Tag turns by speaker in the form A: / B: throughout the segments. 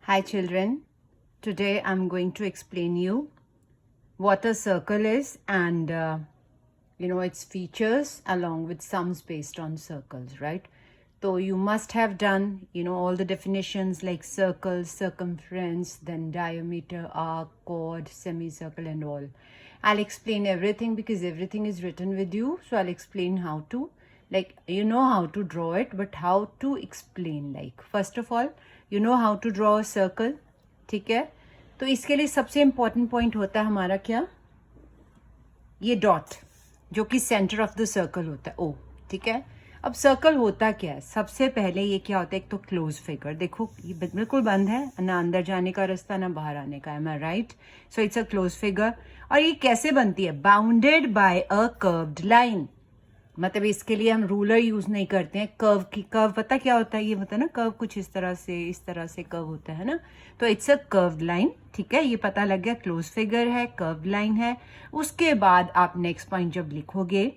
A: Hi children, today I'm going to explain you what a circle is and its features along with sums based on circles, right? So you must have done all the definitions like circle, circumference, then diameter, arc, chord, semicircle and all. I'll explain everything because everything is written with you, so I'll explain how to, like, you know how to draw it, but how to explain. Like first of all, you know how to draw a circle, ठीक है? तो इसके लिए सबसे important point होता है हमारा क्या, ये डॉट जो कि सेंटर ऑफ द सर्कल होता है, ओ, ठीक है? अब सर्कल होता क्या है, सबसे पहले ये क्या होता है, एक तो क्लोज फिगर, देखो ये बिल्कुल बंद है, ना अंदर जाने का रास्ता ना बाहर आने का, am I right? So it's a close figure. और ये कैसे बनती है, bounded by a curved line. मतलब इसके लिए हम रूलर यूज नहीं करते हैं, कर्व की, कर्व पता क्या होता है, ये होता है ना कर्व, कुछ इस तरह से कर्व होता है ना, तो इट्स अ कर्व्ड लाइन, ठीक है? ये पता लग गया, क्लोज फिगर है, कर्व्ड लाइन है। उसके बाद आप नेक्स्ट पॉइंट जब लिखोगे,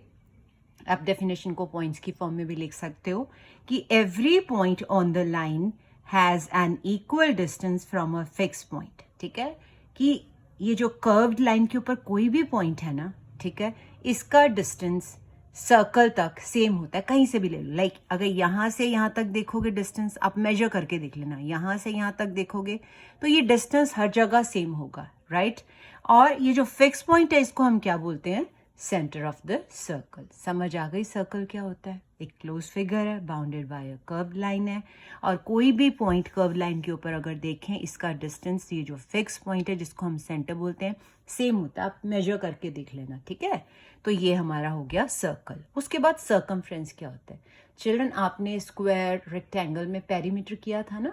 A: आप डेफिनेशन को पॉइंट्स की फॉर्म में भी लिख सकते हो कि every point on the line has an equal distance from a fix point, ठीक है? कि ये जो कर्व्ड लाइन के ऊपर कोई भी पॉइंट है ना, ठीक है, इसका डिस्टेंस सर्कल तक सेम होता है, कहीं से भी ले लो। लाइक अगर यहाँ से यहाँ तक देखोगे डिस्टेंस, आप मेजर करके देख लेना, यहाँ से यहाँ तक देखोगे तो ये डिस्टेंस हर जगह सेम होगा, राइट? और ये जो फिक्स पॉइंट है इसको हम क्या बोलते हैं, सेंटर ऑफ द सर्कल। समझ आ गई सर्कल क्या होता है? एक क्लोज फिगर है, bounded by a curved line है, और कोई भी पॉइंट कर्व लाइन के ऊपर अगर देखें, इसका डिस्टेंस, ये जो फिक्स पॉइंट है जिसको हम सेंटर बोलते हैं, सेम होता है। आप मेजर करके देख लेना, ठीक है? तो ये हमारा हो गया सर्कल। उसके बाद सर्कमफ्रेंस क्या होता है चिल्ड्रन? आपने स्क्वायर, रेक्टेंगल में पेरीमीटर किया था ना।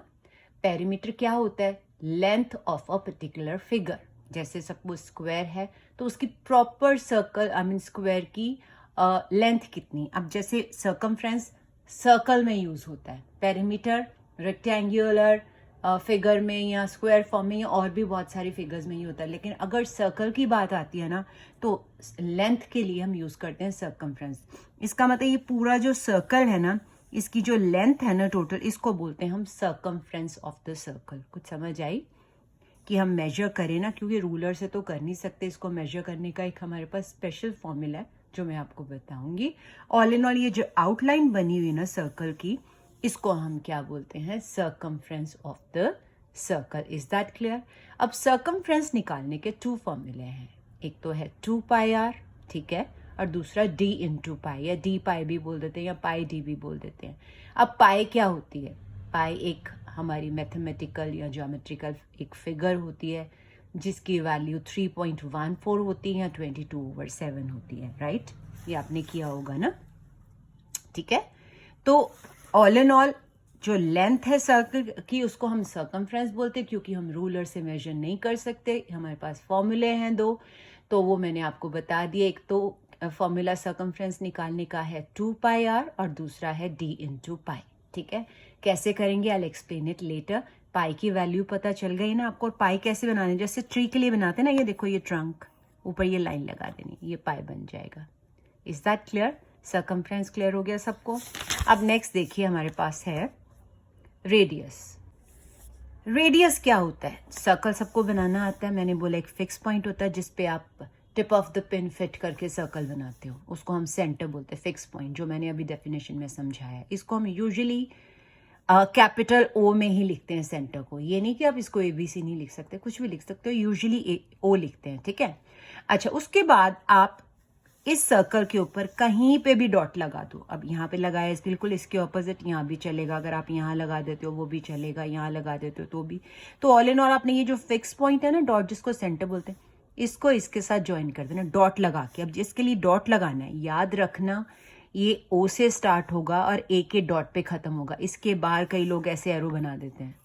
A: पेरीमीटर क्या होता है, length of a particular figure. जैसे सपोज स्क्वायर है तो उसकी proper circle, I mean square की लेंथ कितनी। अब जैसे सर्कमफ्रेंस सर्कल में यूज होता है, पेरीमीटर रेक्टेंगुलर फिगर में या स्क्वायर फॉर्म में या और भी बहुत सारी फिगर्स में ही होता है। लेकिन अगर सर्कल की बात आती है ना, तो लेंथ के लिए हम यूज करते हैं सर्कमफ्रेंस। इसका मतलब ये पूरा जो सर्कल है ना, इसकी जो लेंथ है ना टोटल, इसको बोलते हैं हम सर्कमफ्रेंस ऑफ द सर्कल। कुछ समझ आई कि हम मेजर करें ना, क्योंकि रूलर से तो कर नहीं सकते, इसको मेजर करने का एक हमारे पास स्पेशल फॉर्मूला है जो मैं आपको बताऊंगी। ऑल इन ऑल ये जो आउटलाइन बनी हुई ना सर्कल की, इसको हम क्या बोलते हैं, circumference of the circle. Is that clear? अब सर्कमफ्रेंस निकालने के 2 फॉर्मूले हैं, एक तो है 2 पाई आर, ठीक है, और दूसरा d इंटू पाई, या डी पाई भी बोल देते हैं या पाई डी भी बोल देते हैं। अब पाई क्या होती है? पाई एक हमारी मैथमेटिकल या ज्योमेट्रिकल एक फिगर होती है जिसकी वैल्यू 3.14 होती है या 22/7 होती है, राइट? ये आपने किया होगा ना, ठीक है? तो ऑल इन ऑल जो लेंथ है सर्कल की, उसको हम सर्कमफ्रेंस बोलते हैं, क्योंकि हम रूलर से मेजर नहीं कर सकते। हमारे पास फॉर्मूले हैं 2, तो वो मैंने आपको बता दिया। एक तो फॉर्मूला सर्कमफ्रेंस निकालने का है 2 पाई आर और दूसरा है d इंटू पाई, ठीक है? कैसे करेंगे, I will explain it later. Pi की वैल्यू पता चल गई ना आपको। और पाई कैसे बनाने, जैसे ट्री के लिए बनाते हैं ना, ये देखो ये ट्रंक, ऊपर ये लाइन लगा देनी, ये पाई बन जाएगा। Is that clear? Circumference clear हो गया सबको? अब नेक्स्ट देखिए, हमारे पास है रेडियस। रेडियस क्या होता है? सर्कल सबको बनाना आता है, मैंने बोला एक फिक्स पॉइंट होता है जिसपे आप tip of the pin fit करके सर्कल बनाते हो, उसको हम सेंटर बोलते हैं, फिक्स पॉइंट, जो मैंने अभी डेफिनेशन में समझाया है। इसको हम यूजुअली कैपिटल ओ में ही लिखते हैं सेंटर को। ये नहीं कि आप इसको ABC नहीं लिख सकते, कुछ भी लिख सकते हो, यूजुअली ओ लिखते हैं, ठीक है? अच्छा, उसके बाद आप इस सर्कल के ऊपर कहीं पे भी डॉट लगा दो। अब यहाँ पे लगाया है, बिल्कुल इसके ऑपोजिट यहाँ भी चलेगा। अगर आप यहाँ लगा देते हो वो भी चलेगा, यहाँ लगा देते हो तो भी। तो ऑल इन ऑल आपने ये जो फिक्स पॉइंट है ना, डॉट जिसको सेंटर बोलते हैं, इसको इसके साथ ज्वाइन कर देना डॉट लगा के। अब जिसके लिए डॉट लगाना है, याद रखना ये ओ से स्टार्ट होगा और ए के डॉट पे खत्म होगा। इसके बाहर कई लोग ऐसे एरो बना देते हैं,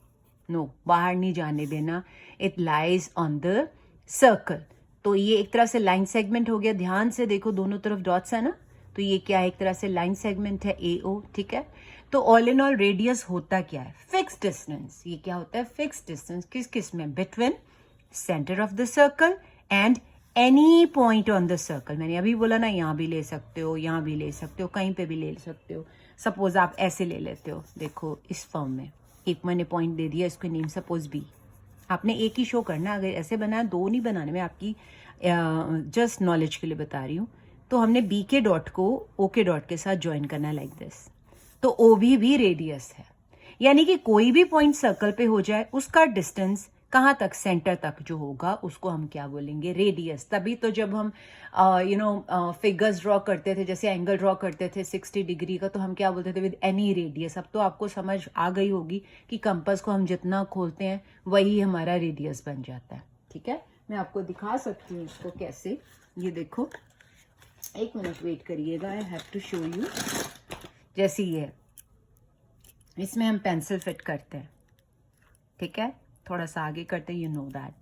A: नो, बाहर नहीं जाने देना। It lies on the circle. तो ये एक तरह से लाइन सेगमेंट हो गया। ध्यान से देखो, दोनों तरफ डॉट्स है ना, तो ये क्या है, एक तरह से लाइन सेगमेंट है, AO, ठीक है? तो ऑल इन ऑल रेडियस होता क्या है, फिक्स डिस्टेंस। ये क्या होता है, फिक्स डिस्टेंस। किस किस में, between centre of the circle and any point on the circle. मैंने अभी बोला ना, यहाँ भी ले सकते हो, यहाँ भी ले सकते हो, कहीं पे भी ले सकते हो। सपोज आप ऐसे ले लेते हो, देखो इस फॉर्म में, एक मैंने पॉइंट दे दिया, इसको नेम सपोज बी। आपने एक ही शो करना, अगर ऐसे बनाया, दो नहीं बनाने में, आपकी जस्ट नॉलेज के लिए बता रही हूँ। तो हमने बी के डॉट को ओ के डॉट के साथ ज्वाइन करना लाइक दिस। तो ओ भी रेडियस है, यानी कि कोई भी पॉइंट सर्कल पे हो जाए उसका डिस्टेंस कहाँ तक, सेंटर तक जो होगा उसको हम क्या बोलेंगे, रेडियस। तभी तो जब हम फिगर्स ड्रॉ करते थे, जैसे एंगल ड्रॉ करते थे 60 डिग्री का, तो हम क्या बोलते थे, विद एनी रेडियस। अब तो आपको समझ आ गई होगी कि कंपास को हम जितना खोलते हैं वही हमारा रेडियस बन जाता है। ठीक है, मैं आपको दिखा सकती हूँ इसको कैसे। ये देखो, एक मिनट वेट करिएगा, I have to show you. जैसे ये, इसमें हम पेंसिल फिट करते हैं, ठीक है, थोड़ा सा आगे करते हैं, यू नो दैट।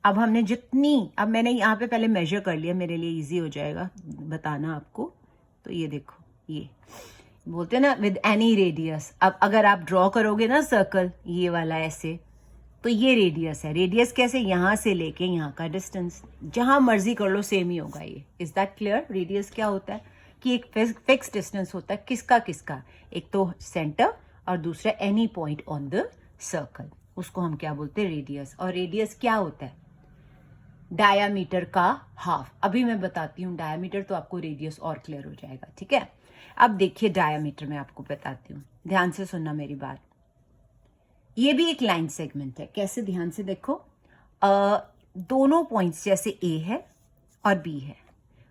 A: अब हमने जितनी, अब मैंने यहाँ पे पहले मेजर कर लिया, मेरे लिए इजी हो जाएगा बताना आपको। तो ये देखो, ये बोलते हैं ना विद एनी रेडियस। अब अगर आप ड्रॉ करोगे ना सर्कल ये वाला ऐसे, तो ये रेडियस है। रेडियस कैसे, यहाँ से लेके यहाँ का डिस्टेंस, जहां मर्जी कर लो सेम ही होगा ये। Is that clear? रेडियस क्या होता है कि एक फिक्स डिस्टेंस होता है, किसका किसका, एक तो सेंटर और दूसरा any point on the circle, उसको हम क्या बोलते हैं, रेडियस। और रेडियस क्या होता है, डायामीटर का हाफ। अभी मैं बताती हूँ डायामीटर, तो आपको रेडियस और क्लियर हो जाएगा। ठीक है, अब देखिए डायामीटर मैं आपको बताती हूँ, ध्यान से सुनना मेरी बात। ये भी एक लाइन सेगमेंट है। कैसे, ध्यान से देखो, दोनों पॉइंट्स जैसे ए है और बी है।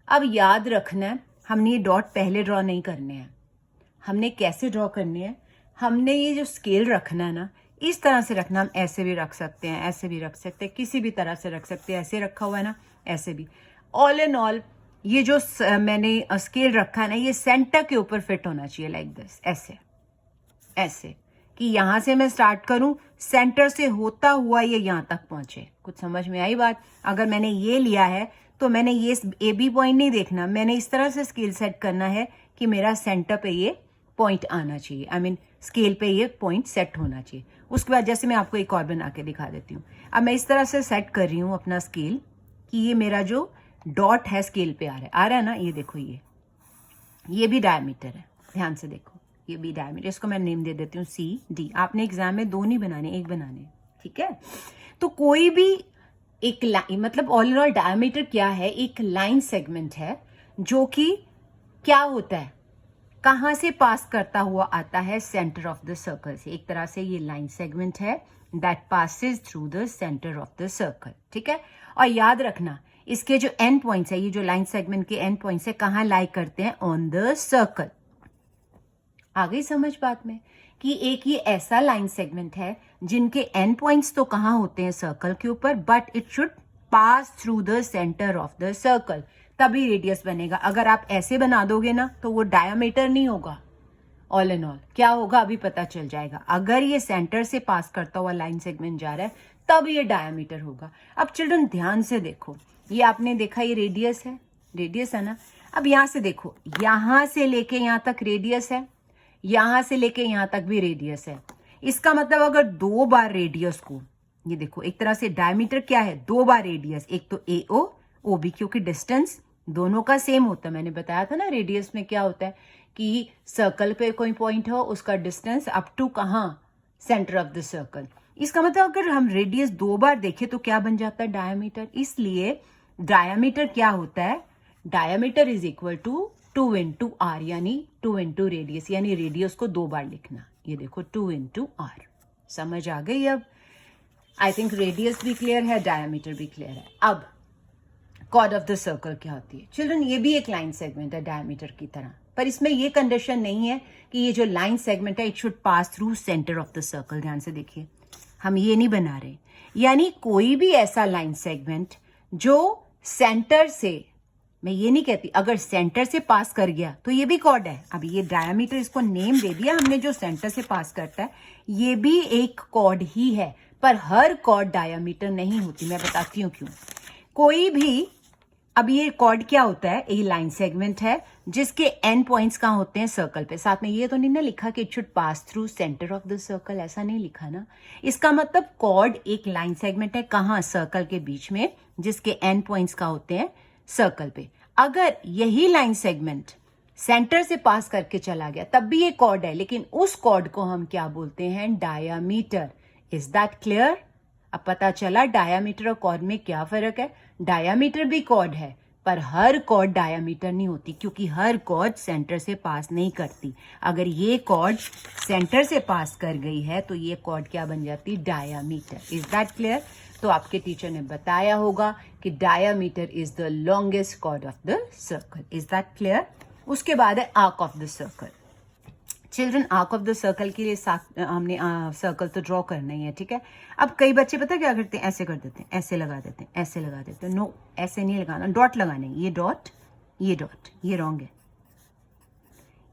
A: अब याद रखना है, हमने ये डॉट पहले ड्रॉ नहीं करने हैं, हमने कैसे ड्रॉ करने हैं, हमने ये जो स्केल रखना है ना, इस तरह से रखना। हम ऐसे भी रख सकते हैं, ऐसे भी रख सकते हैं, किसी भी तरह से रख सकते हैं। ऐसे रखा हुआ है ना, ऐसे भी। ऑल इन ऑल ये जो मैंने स्केल रखा है ना, ये सेंटर के ऊपर फिट होना चाहिए लाइक दिस, ऐसे ऐसे, कि यहां से मैं स्टार्ट करूं, सेंटर से होता हुआ ये यहां तक पहुंचे। कुछ समझ में आई बात? अगर मैंने ये लिया है तो मैंने ये ए बी पॉइंट नहीं देखना, मैंने इस तरह से स्केल सेट करना है कि मेरा सेंटर पे ये पॉइंट आना चाहिए, आई मीन स्केल पे ये पॉइंट सेट होना चाहिए। उसके बाद जैसे मैं आपको एक और बना के दिखा देती हूँ। अब मैं इस तरह से सेट कर रही हूँ अपना स्केल कि ये मेरा जो डॉट है स्केल पे आ रहा है ना, ये देखो, ये भी डायमीटर है, ध्यान से देखो, ये भी डायमीटर। इसको मैं नेम दे देती हूँ सी डी। आपने एग्जाम में दो नहीं बनाने, एक बनाने, ठीक है। तो कोई भी एक लाइन, मतलब ऑल इन ऑल डायमीटर क्या है, एक लाइन सेगमेंट है जो कि क्या होता है, कहां से पास करता हुआ आता है, सेंटर ऑफ द सर्कल से। एक तरह से ये लाइन सेगमेंट है that passes through the centre of the circle, ठीक है। और याद रखना, इसके जो एंड पॉइंट्स है, ये जो लाइन सेगमेंट के एंड पॉइंट्स है, कहां लाई करते हैं, ऑन द सर्कल। आ गई समझ बात में, कि एक ये ऐसा लाइन सेगमेंट है जिनके एंड पॉइंट्स तो कहां होते हैं, सर्कल के ऊपर, but it should pass through the centre of the circle, तभी रेडियस बनेगा। अगर आप ऐसे बना दोगे ना तो वो डायमीटर नहीं होगा। ऑल इन ऑल क्या होगा अभी पता चल जाएगा। अगर ये सेंटर से पास करता हुआ लाइन सेगमेंट जा रहा है तब ये डायमीटर होगा। अब चिल्ड्रन ध्यान से देखो, ये आपने देखा ये रेडियस है, रेडियस है ना। अब यहां से देखो, यहां से लेके यहां तक रेडियस है, यहां से लेके यहां तक भी रेडियस है। इसका मतलब अगर दो बार रेडियस को, ये देखो, एक तरह से डायमीटर क्या है, दो बार रेडियस, एक तो ए ओ ओ बी, क्योंकि डिस्टेंस दोनों का सेम होता है। मैंने बताया था ना रेडियस में क्या होता है कि सर्कल पे कोई पॉइंट हो, उसका डिस्टेंस अप टू कहां, सेंटर ऑफ द सर्कल। इसका मतलब अगर हम रेडियस दो बार देखें तो क्या बन जाता है, डायमीटर। इसलिए डायमीटर क्या होता है, diameter is equal to 2 into R, यानी 2 इंटू रेडियस, यानी रेडियस को दो बार लिखना। ये देखो 2 इंटू आर, समझ आ गई। अब आई थिंक रेडियस भी क्लियर है, डायमीटर भी क्लियर है। अब कॉर्ड ऑफ द सर्कल क्या होती है चिल्ड्रन, ये भी एक लाइन सेगमेंट है डायमीटर की तरह, पर इसमें ये कंडीशन नहीं है कि ये जो लाइन सेगमेंट है it should pass through centre of the circle. ध्यान से देखिए, हम ये नहीं बना रहे, यानी कोई भी ऐसा लाइन सेगमेंट जो सेंटर से, मैं ये नहीं कहती अगर सेंटर से पास कर गया तो ये भी कॉर्ड है। अब ये डायमीटर, इसको नेम दे दिया हमने, जो सेंटर से पास करता है ये भी एक कॉर्ड ही है, पर हर कॉर्ड डायमीटर नहीं होती। मैं बताती हूँ क्यों। कोई भी, अब ये कॉर्ड क्या होता है, ये लाइन सेगमेंट है जिसके एंड पॉइंट्स कहाँ होते हैं, सर्कल पे। साथ में ये तो नहीं ना लिखा कि it should pass through centre of the circle, ऐसा नहीं लिखा ना। इसका मतलब कॉर्ड एक लाइन सेगमेंट है, कहाँ, सर्कल के बीच में, जिसके एंड पॉइंट्स कहाँ होते हैं, सर्कल पे। अगर यही लाइन सेगमेंट सेंटर से पास करके चला गया, तब भी ये कॉर्ड है, लेकिन उस कॉर्ड को हम क्या बोलते हैं? डायामीटर। Is that clear? अब पता चला डायामीटर और कॉर्ड में क्या फर्क है। डायामीटर भी कॉर्ड है, पर हर कॉर्ड डायामीटर नहीं होती, क्योंकि हर कॉर्ड सेंटर से पास नहीं करती। अगर ये कॉर्ड सेंटर से पास कर गई है तो ये कॉर्ड क्या बन जाती? डायामीटर। Is that clear? तो आपके टीचर ने बताया होगा कि diameter is the longest chord of the circle. Is that clear? उसके बाद है arc of the circle. Children, arc of the circle के लिए हमने सर्कल तो ड्रॉ करना ही है, ठीक है। अब कई बच्चे पता क्या करते हैं? ऐसे कर देते हैं, ऐसे लगा देते हैं, ऐसे लगा देते हैं। नो, ऐसे नहीं लगाना, डॉट लगाने। ये डॉट, ये डॉट, ये रॉन्ग है।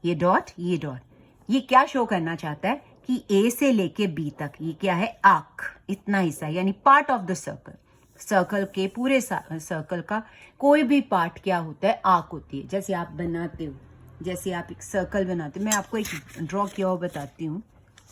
A: ये डॉट, ये डॉट, ये क्या शो करना चाहता है कि ए से लेके बी तक ये क्या है? आर्क, इतना हिस्सा, यानी part of the circle. Circle के पूरे सर्कल का कोई भी पार्ट क्या होता है? आर्क होती है। जैसे आप बनाते हो, जैसे आप एक सर्कल बनाते हो, मैं आपको एक ड्रॉ किया हुआ बताती हूँ,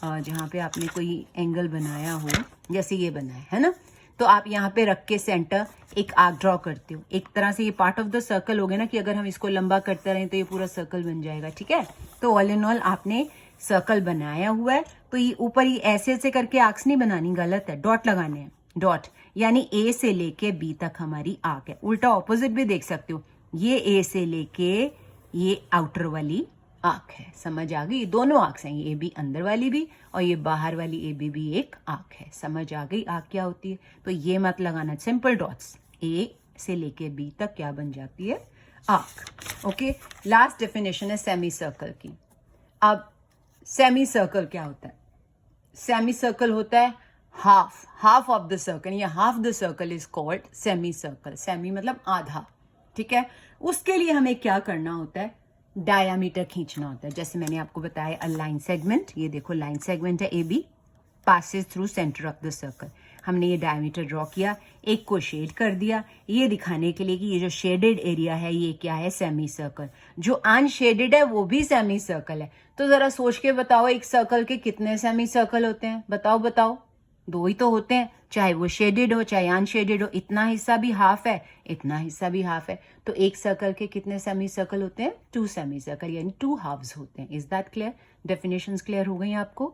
A: जहाँ पे आपने कोई एंगल बनाया हो, जैसे ये बनाया है ना, तो आप यहाँ पे रख के सेंटर एक आर्क ड्रॉ करते हो। एक तरह से ये पार्ट ऑफ द सर्कल हो गया ना, कि अगर हम इसको लंबा करते रहें तो ये पूरा सर्कल बन जाएगा, ठीक है। तो ऑल इन ऑल आपने सर्कल बनाया हुआ है, तो ये ऊपर ही ऐसे ऐसे करके आर्क्स नहीं बनानी, गलत है, डॉट लगाने हैं। डॉट यानी ए से लेके बी तक हमारी आर्क है। उल्टा ऑपोजिट भी देख सकते हो, ये ए से लेके ये आउटर वाली आर्क है। समझ आ गई? दोनों आर्क्स हैं, ये भी अंदर वाली भी और ये बाहर वाली ए बी भी एक आर्क है। समझ आ गई आर्क क्या होती है? तो ये मत लगाना, सिंपल डॉट्स। ए से लेके बी तक क्या बन जाती है? आर्क। ओके, लास्ट डेफिनेशन है सेमी सर्कल की। अब सेमी सर्कल क्या होता है? सेमी सर्कल होता है हाफ ऑफ द सर्कल, या half the circle is called semi circle. Semi मतलब आधा, ठीक है। उसके लिए हमें क्या करना होता है? डायामीटर खींचना होता है। जैसे मैंने आपको बताया, अ लाइन सेगमेंट, ये देखो लाइन सेगमेंट है A B, passes through centre of the circle. हमने ये डायमीटर ड्रॉ किया, एक को शेड कर दिया, ये दिखाने के लिए कि ये जो शेडेड एरिया है ये क्या है? Semi circle. जो अनशेडेड है वो भी सेमी सर्कल है। तो जरा सोच के बताओ, एक सर्कल के कितने सेमी सर्कल होते हैं? बताओ बताओ। दो ही तो होते हैं, चाहे वो शेडेड हो चाहे अनशेडेड हो। इतना हिस्सा भी हाफ है, इतना हिस्सा भी हाफ है। तो एक सर्कल के कितने सेमी सर्कल होते हैं? 2 सेमी सर्कल, यानी 2 हाफ्स होते हैं। Is that clear? Definitions clear हो गई आपको?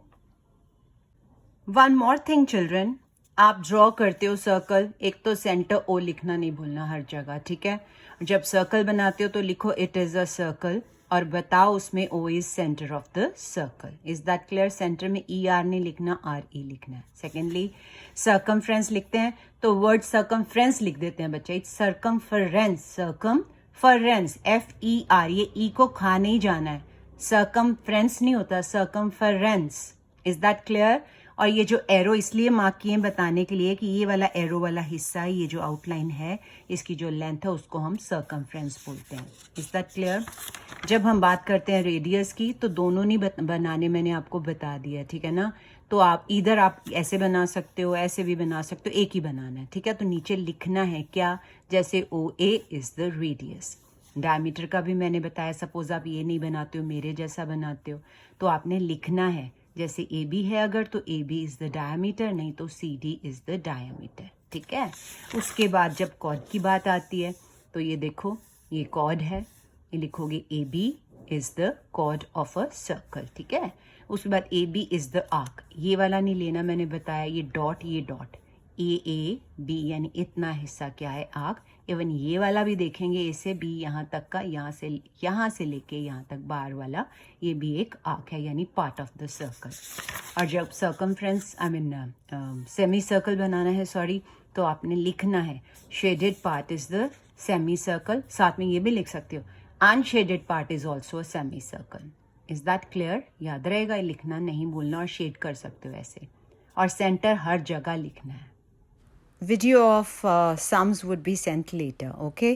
A: वन मोर थिंग चिल्ड्रन, आप ड्रॉ करते हो सर्कल, एक तो सेंटर ओ लिखना नहीं भूलना हर जगह, ठीक है। जब सर्कल बनाते हो तो लिखो इट इज अ सर्कल, और बताओ उसमें O is centre of the circle. Is that clear? Centre में ई आर नहीं लिखना, आर ई लिखना है। सेकेंडली, सर्कमफ्रेंस लिखते हैं तो वर्ड सर्कमफ्रेंस लिख देते हैं बच्चे। It's circumference, circumference, F E R, ये ई को खा नहीं जाना है। सर्कमफ्रेंस नहीं होता, सर्कमफरेंस। Is that clear? और ये जो एरो इसलिए मार्क किए बताने के लिए कि ये वाला एरो वाला हिस्सा है, ये जो आउटलाइन है, इसकी जो लेंथ है उसको हम सर्कमफ्रेंस बोलते हैं। Is that clear? जब हम बात करते हैं रेडियस की तो दोनों नहीं बनाने मैंने आपको बता दिया, ठीक है ना। तो आप इधर आप ऐसे बना सकते हो, ऐसे भी बना सकते हो, एक ही बनाना है, ठीक है। तो नीचे लिखना है क्या? जैसे ओ ए इज द रेडियस। डायमीटर का भी मैंने बताया, सपोज आप ये नहीं बनाते हो, मेरे जैसा बनाते हो, तो आपने लिखना है जैसे ए बी है अगर, तो A B is the diameter, नहीं तो C D is the diameter, ठीक है। उसके बाद जब कॉर्ड की बात आती है तो ये देखो, ये कॉर्ड है, ये लिखोगे A B is the chord of a circle, ठीक है। उसके बाद A B is the arc, ये वाला नहीं लेना, मैंने बताया ये डॉट, ए बी यानी इतना हिस्सा क्या है? आर्क। इवन ये वाला भी देखेंगे, ए से बी यहाँ तक का, यहाँ से लेके यहाँ तक बाहर वाला, ये भी एक आर्क है, यानी पार्ट ऑफ द सर्कल। और जब सर्कमफ्रेंस सेमी सर्कल बनाना है, सॉरी, तो आपने लिखना है shaded part is the semi circle. साथ में ये भी लिख सकते हो unshielded part is also a semi circle. Is that clear? याद रहेगा, लिखना नहीं भूलना, और शेड कर सकते हो ऐसे, और सेंटर हर जगह लिखना है। Video of sums would be sent later, okay?